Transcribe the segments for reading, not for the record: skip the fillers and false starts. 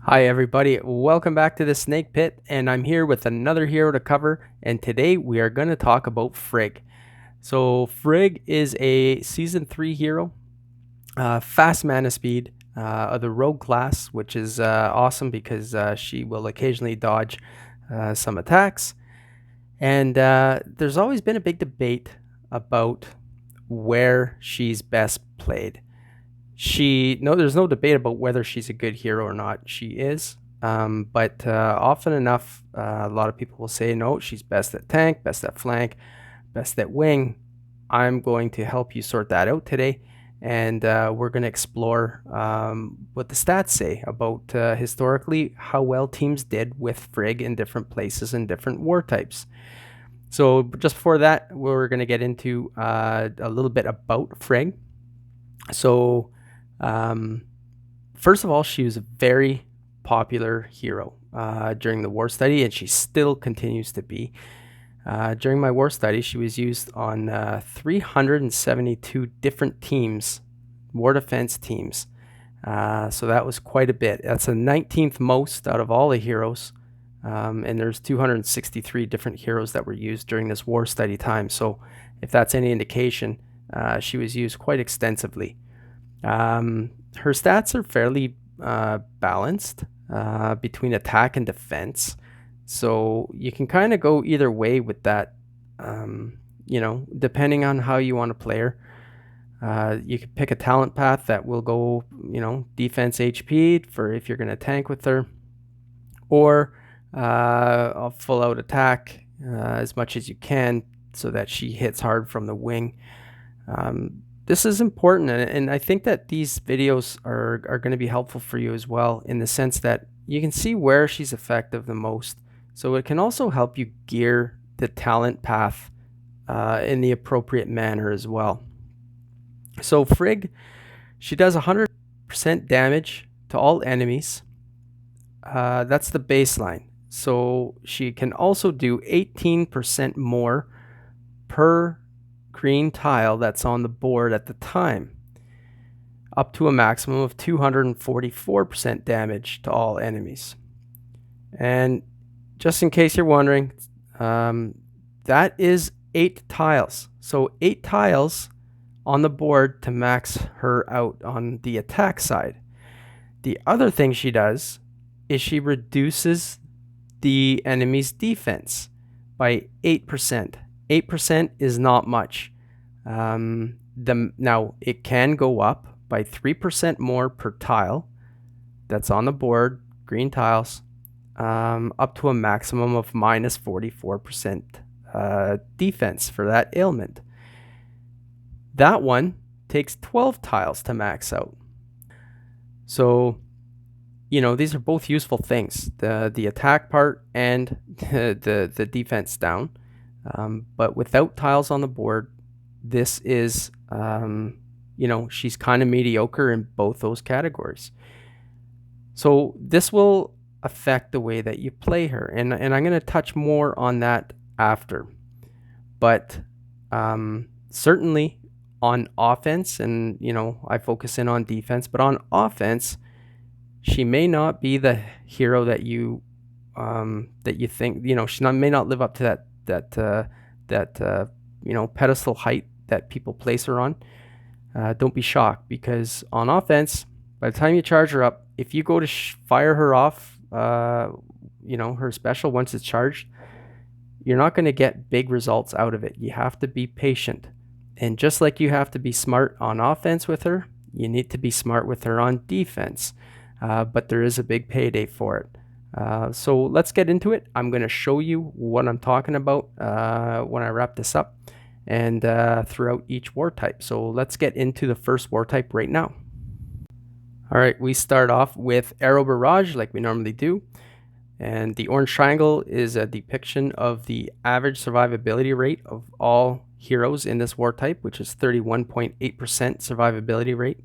Hi everybody, welcome back to the Snake Pit, and I'm here with another hero to cover, and today we are going to talk about Frigg. So Frigg is a Season 3 hero, fast mana speed of the rogue class, which is awesome because she will occasionally dodge some attacks. And there's always been a big debate about where she's best played. There's no debate about whether she's a good hero or not. She is, but often enough, a lot of people will say no. She's best at tank, best at flank, best at wing. I'm going to help you sort that out today, and we're going to explore what the stats say about historically how well teams did with Frigg in different places and different war types. So just before that, we're going to get into a little bit about Frigg. So um, first of all, she was a very popular hero during the war study, and she still continues to be. During my war study, she was used on 372 different teams, war defense teams. So that was quite a bit. That's the 19th most out of all the heroes. And there's 263 different heroes that were used during this war study time. So if that's any indication, she was used quite extensively. Her stats are fairly balanced between attack and defense. So you can kind of go either way with that, depending on how you want to play her. You could pick a talent path that will go, defense HP for if you're going to tank with her, or a full out attack as much as you can so that she hits hard from the wing. This is important, and I think that these videos are going to be helpful for you as well, in the sense that you can see where she's effective the most. So it can also help you gear the talent path in the appropriate manner as well. So Frigg, she does 100% damage to all enemies. That's the baseline. So she can also do 18% more per green tile that's on the board at the time, up to a maximum of 244% damage to all enemies. And just in case you're wondering, that is 8 tiles. So 8 tiles on the board to max her out on the attack side. The other thing she does is she reduces the enemy's defense by 8%. 8% is not much. Now, it can go up by 3% more per tile that's on the board, green tiles, up to a maximum of minus 44% defense for that ailment. That one takes 12 tiles to max out. So, these are both useful things, the attack part and the defense down. But without tiles on the board, this is, she's kind of mediocre in both those categories. So this will affect the way that you play her. And I'm going to touch more on that after. But certainly on offense, and, I focus in on defense, but on offense, she may not be the hero that you think, she may not live up to that pedestal height that people place her on. Don't be shocked, because on offense, by the time you charge her up, if you go to fire her off, her special once it's charged, you're not going to get big results out of it. You have to be patient. And just like you have to be smart on offense with her, you need to be smart with her on defense. But there is a big payday for it. So let's get into it. I'm going to show you what I'm talking about when I wrap this up, and throughout each war type. So let's get into the first war type right now. All right, we start off with Arrow Barrage like we normally do. And the orange triangle is a depiction of the average survivability rate of all heroes in this war type, which is 31.8% survivability rate.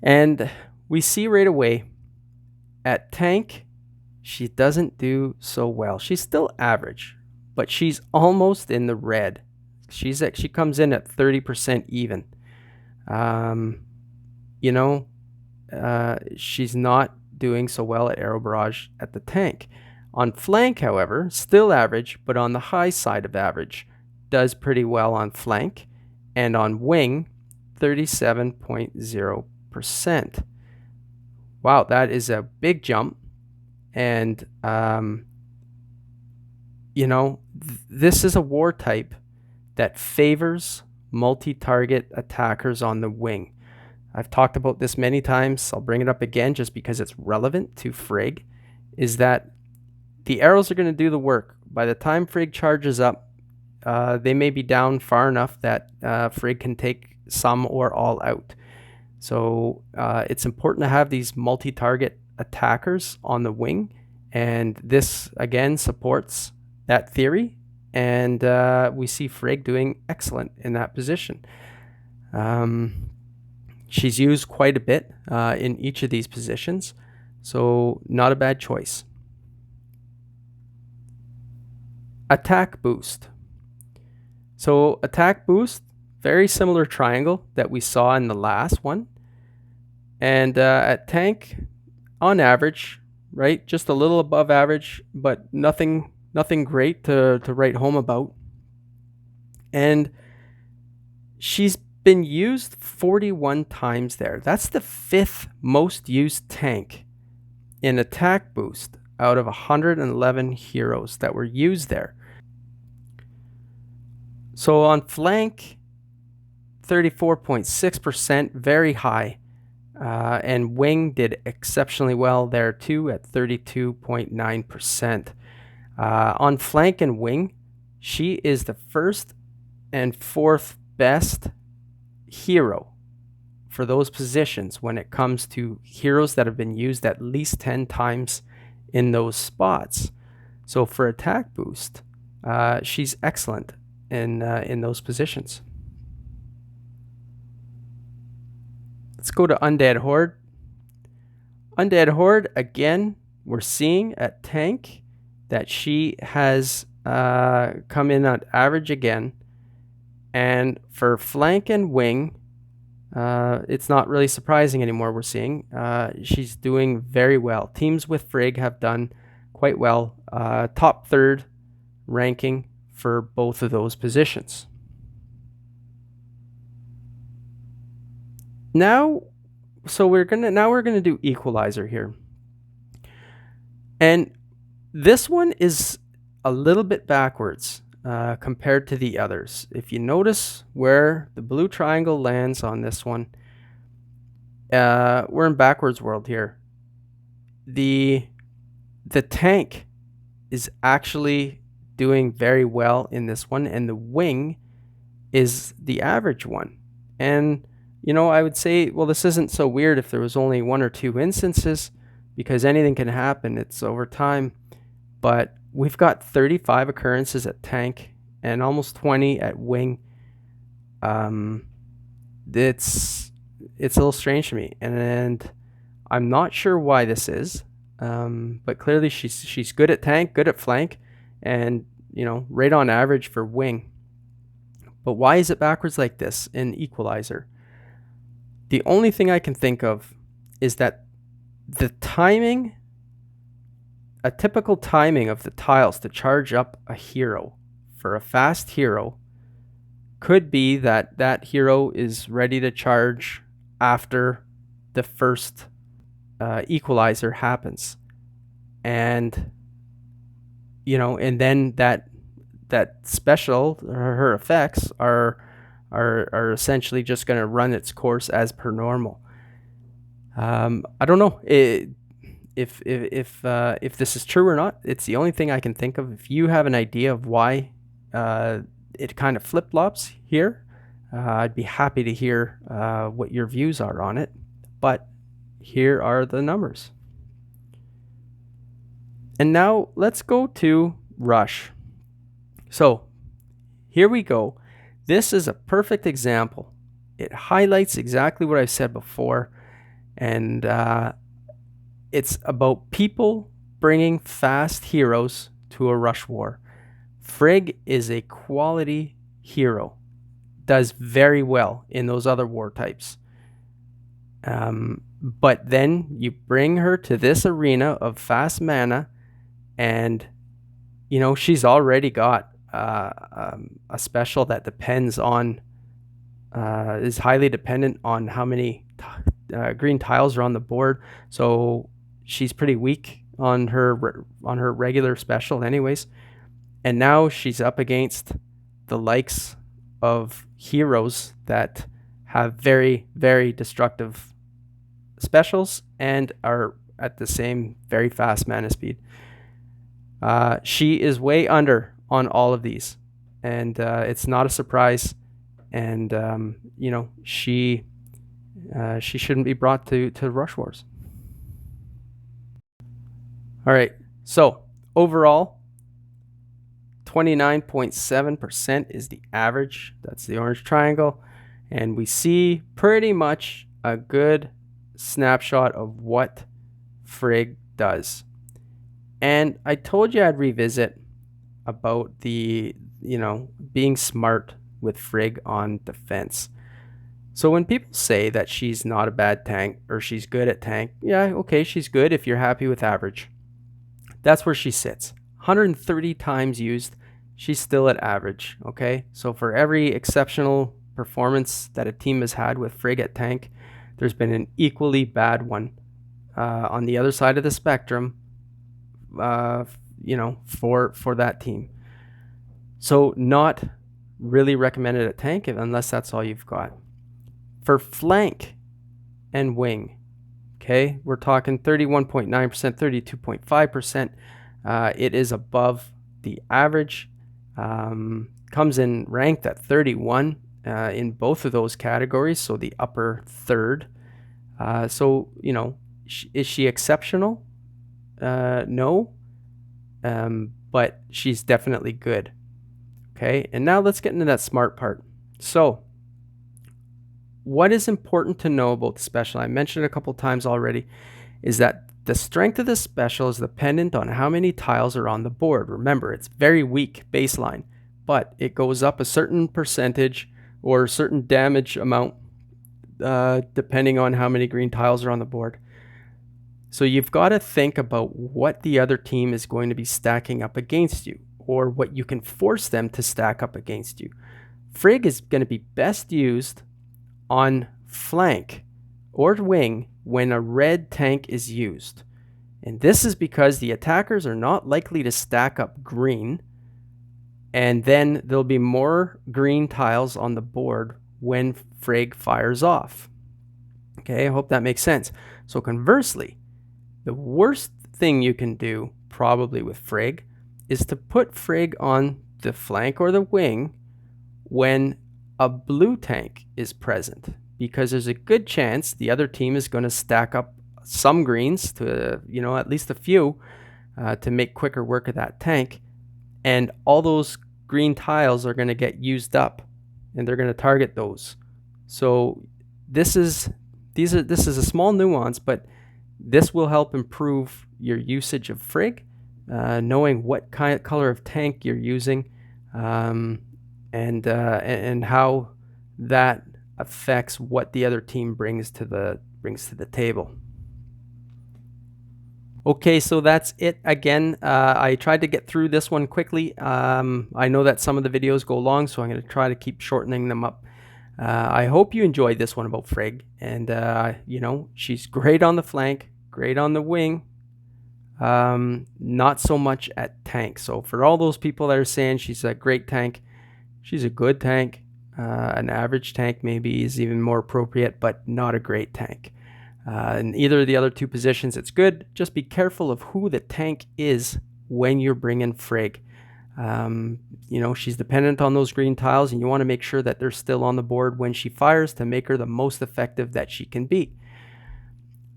And we see right away at tank, she doesn't do so well. She's still average, but she's almost in the red. She comes in at 30% even. She's not doing so well at arrow barrage at the tank. On flank, however, still average, but on the high side of average. Does pretty well on flank. And on wing, 37.0%. Wow, that is a big jump. And, you know, this is a war type that favors multi-target attackers on the wing. I've talked about this many times. I'll bring it up again just because it's relevant to Frigg, is that the arrows are going to do the work. By the time Frigg charges up, they may be down far enough that Frigg can take some or all out. So it's important to have these multi-target attackers on the wing, and this again supports that theory, and we see Frigg doing excellent in that position. She's used quite a bit in each of these positions, so not a bad choice. Attack boost. So attack boost, very similar triangle that we saw in the last one. And at tank, on average, right, just a little above average, but nothing great to write home about. And she's been used 41 times there. That's the 5th most used tank in attack boost out of 111 heroes that were used there. So on flank, 34.6%, very high. And wing did exceptionally well there too at 32.9%. On flank and wing, she is the 1st and 4th best hero for those positions when it comes to heroes that have been used at least 10 times in those spots. So for attack boost, she's excellent in those positions. Let's go to Undead Horde. Undead Horde, again, we're seeing at tank that she has come in at average again. And for flank and wing, it's not really surprising anymore, we're seeing. She's doing very well. Teams with Frigg have done quite well. Top 3rd ranking for both of those positions. Now we're gonna do Equalizer here. And this one is a little bit backwards compared to the others. If you notice where the blue triangle lands on this one, we're in backwards world here. The tank is actually doing very well in this one, and the wing is the average one. And you know, I would say, well, this isn't so weird if there was only 1 or 2 instances, because anything can happen. It's over time. But we've got 35 occurrences at tank and almost 20 at wing. It's a little strange to me, and I'm not sure why this is. But clearly she's good at tank, good at flank, and you know, right on average for wing. But why is it backwards like this in Equalizer? The only thing I can think of is that the timing, a typical timing of the tiles to charge up a hero for a fast hero could be that that hero is ready to charge after the first Equalizer happens. And, you know, and then that special, her effects are essentially just going to run its course as per normal. I don't know if this is true or not. It's the only thing I can think of. If you have an idea of why it kind of flip-flops here, I'd be happy to hear what your views are on it. But here are the numbers. And now let's go to Rush. So here we go. This is a perfect example. It highlights exactly what I said before, and it's about people bringing fast heroes to a rush war. Frigg is a quality hero, does very well in those other war types. But then you bring her to this arena of fast mana, and she's already got a special that depends on is highly dependent on how many green tiles are on the board. So she's pretty weak on her regular special anyways. And now she's up against the likes of heroes that have very, very destructive specials and are at the same very fast mana speed. She is way under on all of these, and it's not a surprise. And she shouldn't be brought to Rush Wars. All right, so overall, 29.7% is the average. That's the orange triangle, and we see pretty much a good snapshot of what Frigg does. And I told you I'd revisit about the being smart with Frigg on defense. So when people say that she's not a bad tank or she's good at tank, yeah, okay, she's good if you're happy with average. That's where she sits. 130 times used, she's still at average, okay? So for every exceptional performance that a team has had with Frigg at tank, there's been an equally bad one on the other side of the spectrum, for that team. So not really recommended at tank unless that's all you've got. For flank and wing, okay, we're talking 31.9%, 32.5%. It is above the average. Comes in ranked at 31 in both of those categories, so the upper third. So, is she exceptional? No, but she's definitely good. Okay, and now let's get into that smart part. So, what is important to know about the special, I mentioned it a couple times already, is that the strength of the special is dependent on how many tiles are on the board. Remember, it's very weak baseline, but it goes up a certain percentage or a certain damage amount depending on how many green tiles are on the board. So you've got to think about what the other team is going to be stacking up against you, or what you can force them to stack up against you. Frigg is going to be best used on flank or wing when a red tank is used. And this is because the attackers are not likely to stack up green, and then there'll be more green tiles on the board when Frigg fires off. Okay, I hope that makes sense. So conversely, the worst thing you can do probably with Frigg is to put Frigg on the flank or the wing when a blue tank is present, because there's a good chance the other team is going to stack up some greens to, at least a few, to make quicker work of that tank, and all those green tiles are going to get used up, and they're going to target those. So this is a small nuance, but this will help improve your usage of Frigg, knowing what kind of color of tank you're using, and how that affects what the other team brings to the table. Okay, so that's it. Again, I tried to get through this one quickly. I know that some of the videos go long, so I'm going to try to keep shortening them up. I hope you enjoyed this one about Frigg, and she's great on the flank, great on the wing, not so much at tank. So for all those people that are saying she's a great tank, she's a good tank. An average tank maybe is even more appropriate, but not a great tank. In either of the other two positions, it's good. Just be careful of who the tank is when you're bringing Frigg. She's dependent on those green tiles, and you want to make sure that they're still on the board when she fires to make her the most effective that she can be.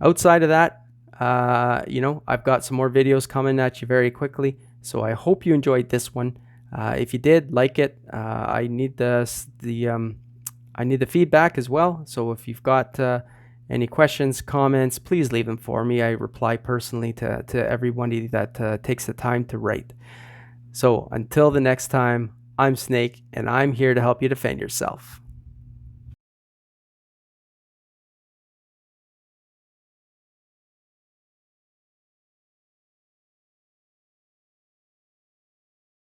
Outside of that, I've got some more videos coming at you very quickly, so I hope you enjoyed this one. If you did, like it. I need the feedback as well. So if you've got any questions, comments, please leave them for me. I reply personally to everybody that takes the time to write. So until the next time, I'm Ssnake, and I'm here to help you defend yourself.